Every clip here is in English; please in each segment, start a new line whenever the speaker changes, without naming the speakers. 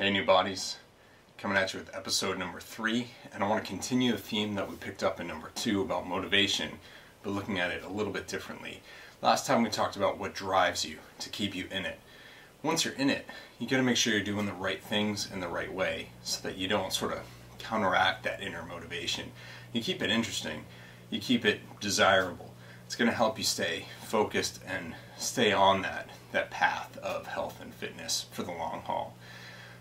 Hey new bodies, coming at you with episode number 3, and I want to continue the theme that we picked up in number 2 about motivation, but looking at it a little bit differently. Last time we talked about what drives you to keep you in it. Once you're in it, you got to make sure you're doing the right things in the right way so that you don't sort of counteract that inner motivation. You keep it interesting, you keep it desirable. It's going to help you stay focused and stay on that path of health and fitness for the long haul.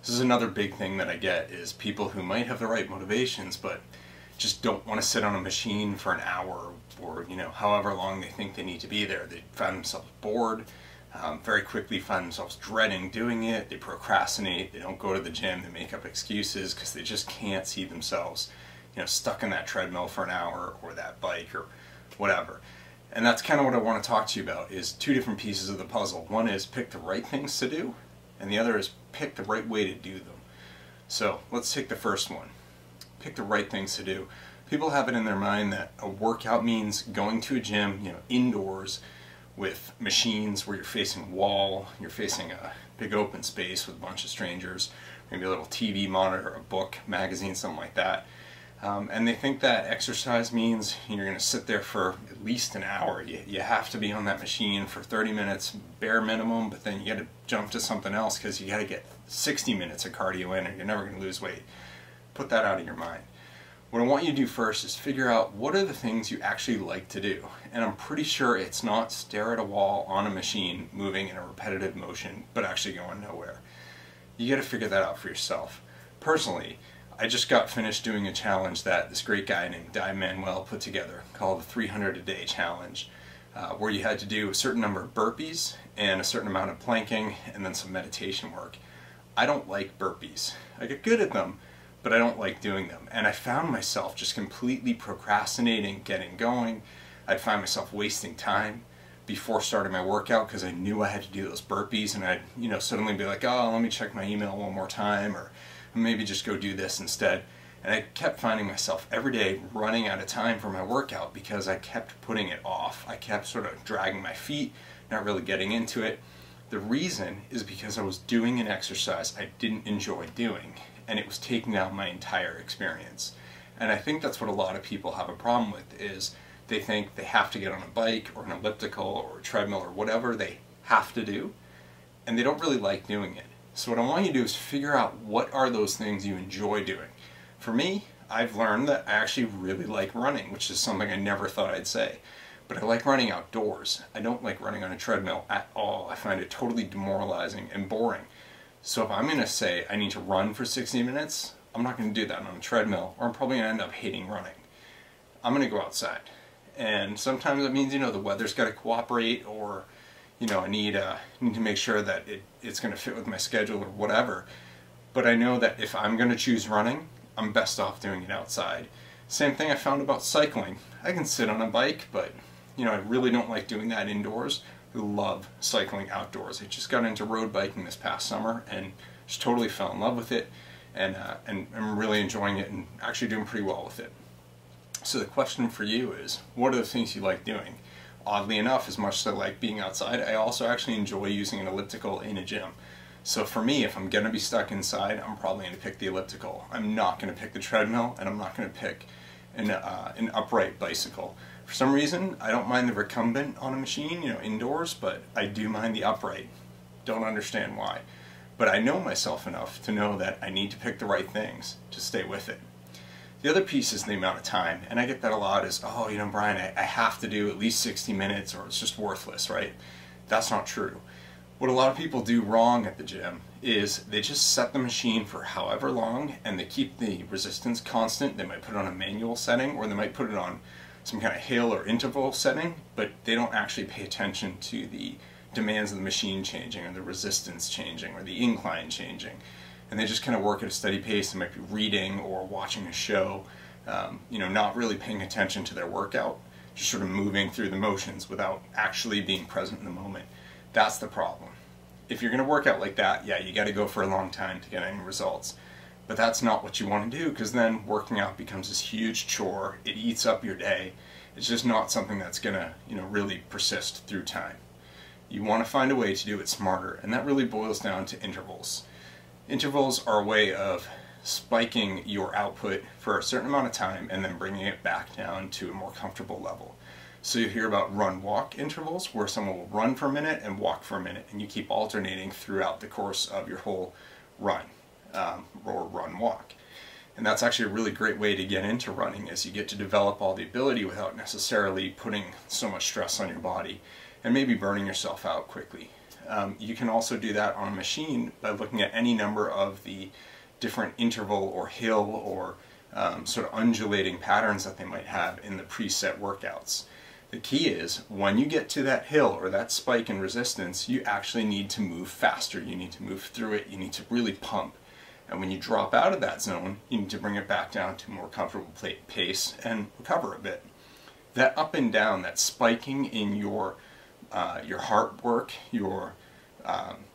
This is another big thing that I get is people who might have the right motivations but just don't want to sit on a machine for an hour or however long they think they need to be there. They find themselves bored, very quickly find themselves dreading doing it, they procrastinate, they don't go to the gym, they make up excuses because they just can't see themselves stuck in that treadmill for an hour or that bike or whatever. And that's kind of what I want to talk to you about, is two different pieces of the puzzle. One is pick the right things to do, and the other is pick the right way to do them. So let's take the first one. Pick the right things to do. People have it in their mind that a workout means going to a gym, indoors with machines where you're facing a wall, you're facing a big open space with a bunch of strangers, maybe a little TV monitor, a book, magazine, something like that. And they think that exercise means you're going to sit there for at least an hour. You have to be on that machine for 30 minutes, bare minimum, but then you got to jump to something else because you got to get 60 minutes of cardio in or you're never going to lose weight. Put that out of your mind. What I want you to do first is figure out what are the things you actually like to do. And I'm pretty sure it's not stare at a wall on a machine moving in a repetitive motion but actually going nowhere. You got to figure that out for yourself. Personally, I just got finished doing a challenge that this great guy named Di Manuel put together called the 300 a day challenge, where you had to do a certain number of burpees and a certain amount of planking and then some meditation work. I don't like burpees. I get good at them, but I don't like doing them. And I found myself just completely procrastinating getting going. I'd find myself wasting time before starting my workout because I knew I had to do those burpees, and I'd suddenly be like, oh, let me check my email one more time, or maybe just go do this instead. And I kept finding myself every day running out of time for my workout because I kept putting it off. I kept sort of dragging my feet, not really getting into it. The reason is because I was doing an exercise I didn't enjoy doing, and it was taking down my entire experience. And I think that's what a lot of people have a problem with, is they think they have to get on a bike or an elliptical or a treadmill or whatever they have to do, and they don't really like doing it. So what I want you to do is figure out what are those things you enjoy doing. For me, I've learned that I actually really like running, which is something I never thought I'd say. But I like running outdoors. I don't like running on a treadmill at all. I find it totally demoralizing and boring. So if I'm going to say I need to run for 60 minutes, I'm not going to do that on a treadmill, or I'm probably going to end up hating running. I'm going to go outside. And sometimes it means, the weather's got to cooperate, or I need to make sure that it's going to fit with my schedule or whatever. But I know that if I'm going to choose running, I'm best off doing it outside. Same thing I found about cycling. I can sit on a bike, but I really don't like doing that indoors. I love cycling outdoors. I just got into road biking this past summer and just totally fell in love with it, and I'm really enjoying it and actually doing pretty well with it. So the question for you is, what are the things you like doing? Oddly enough, as much as I like being outside, I also actually enjoy using an elliptical in a gym. So for me, if I'm going to be stuck inside, I'm probably going to pick the elliptical. I'm not going to pick the treadmill, and I'm not going to pick an upright bicycle. For some reason, I don't mind the recumbent on a machine, indoors, but I do mind the upright. Don't understand why. But I know myself enough to know that I need to pick the right things to stay with it. The other piece is the amount of time, and I get that a lot is, oh, Brian, I have to do at least 60 minutes or it's just worthless, right? That's not true. What a lot of people do wrong at the gym is they just set the machine for however long and they keep the resistance constant. They might put it on a manual setting, or they might put it on some kind of hill or interval setting, but they don't actually pay attention to the demands of the machine changing, or the resistance changing, or the incline changing. And they just kind of work at a steady pace. They might be reading or watching a show, not really paying attention to their workout, just sort of moving through the motions without actually being present in the moment. That's the problem. If you're going to work out like that, yeah, you got to go for a long time to get any results. But that's not what you want to do, because then working out becomes this huge chore. It eats up your day. It's just not something that's going to, really persist through time. You want to find a way to do it smarter, and that really boils down to intervals. Intervals are a way of spiking your output for a certain amount of time and then bringing it back down to a more comfortable level. So you hear about run-walk intervals, where someone will run for a minute and walk for a minute, and you keep alternating throughout the course of your whole run, or run-walk. And that's actually a really great way to get into running, as you get to develop all the ability without necessarily putting so much stress on your body and maybe burning yourself out quickly. You can also do that on a machine by looking at any number of the different interval or hill or sort of undulating patterns that they might have in the preset workouts. The key is, when you get to that hill or that spike in resistance, you actually need to move faster. You need to move through it. You need to really pump. And when you drop out of that zone, you need to bring it back down to a more comfortable pace and recover a bit. That up and down, that spiking in your heart work, your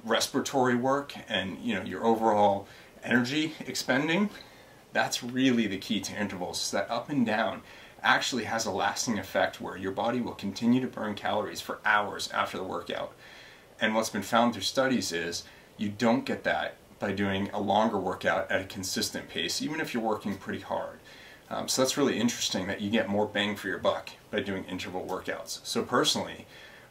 respiratory work, and your overall energy expending, that's really the key to intervals. So that up and down actually has a lasting effect where your body will continue to burn calories for hours after the workout. And what's been found through studies is you don't get that by doing a longer workout at a consistent pace, even if you're working pretty hard. So that's really interesting, that you get more bang for your buck by doing interval workouts. So personally,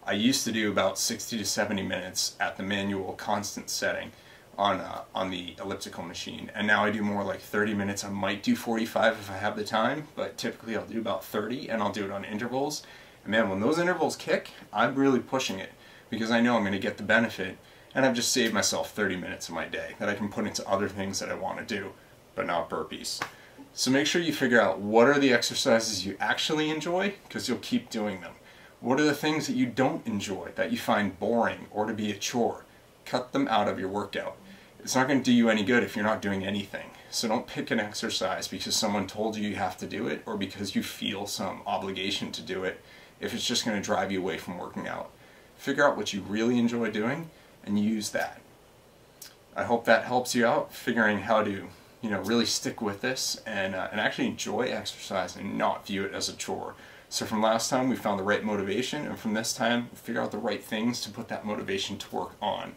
I used to do about 60 to 70 minutes at the manual constant setting on the elliptical machine, and now I do more like 30 minutes. I might do 45 if I have the time, but typically I'll do about 30, and I'll do it on intervals. And man, when those intervals kick, I'm really pushing it, because I know I'm going to get the benefit, and I've just saved myself 30 minutes of my day that I can put into other things that I want to do, but not burpees. So make sure you figure out what are the exercises you actually enjoy, because you'll keep doing them. What are the things that you don't enjoy, that you find boring or to be a chore? Cut them out of your workout. It's not going to do you any good if you're not doing anything. So don't pick an exercise because someone told you you have to do it, or because you feel some obligation to do it, if it's just going to drive you away from working out. Figure out what you really enjoy doing and use that. I hope that helps you out, figuring how to really stick with this and actually enjoy exercise and not view it as a chore. So from last time we found the right motivation, and from this time figure out the right things to put that motivation to work on,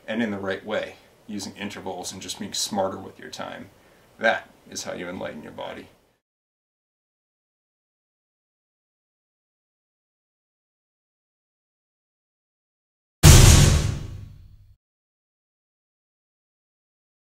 and in the right way, using intervals and just being smarter with your time. That is how you enlighten your body.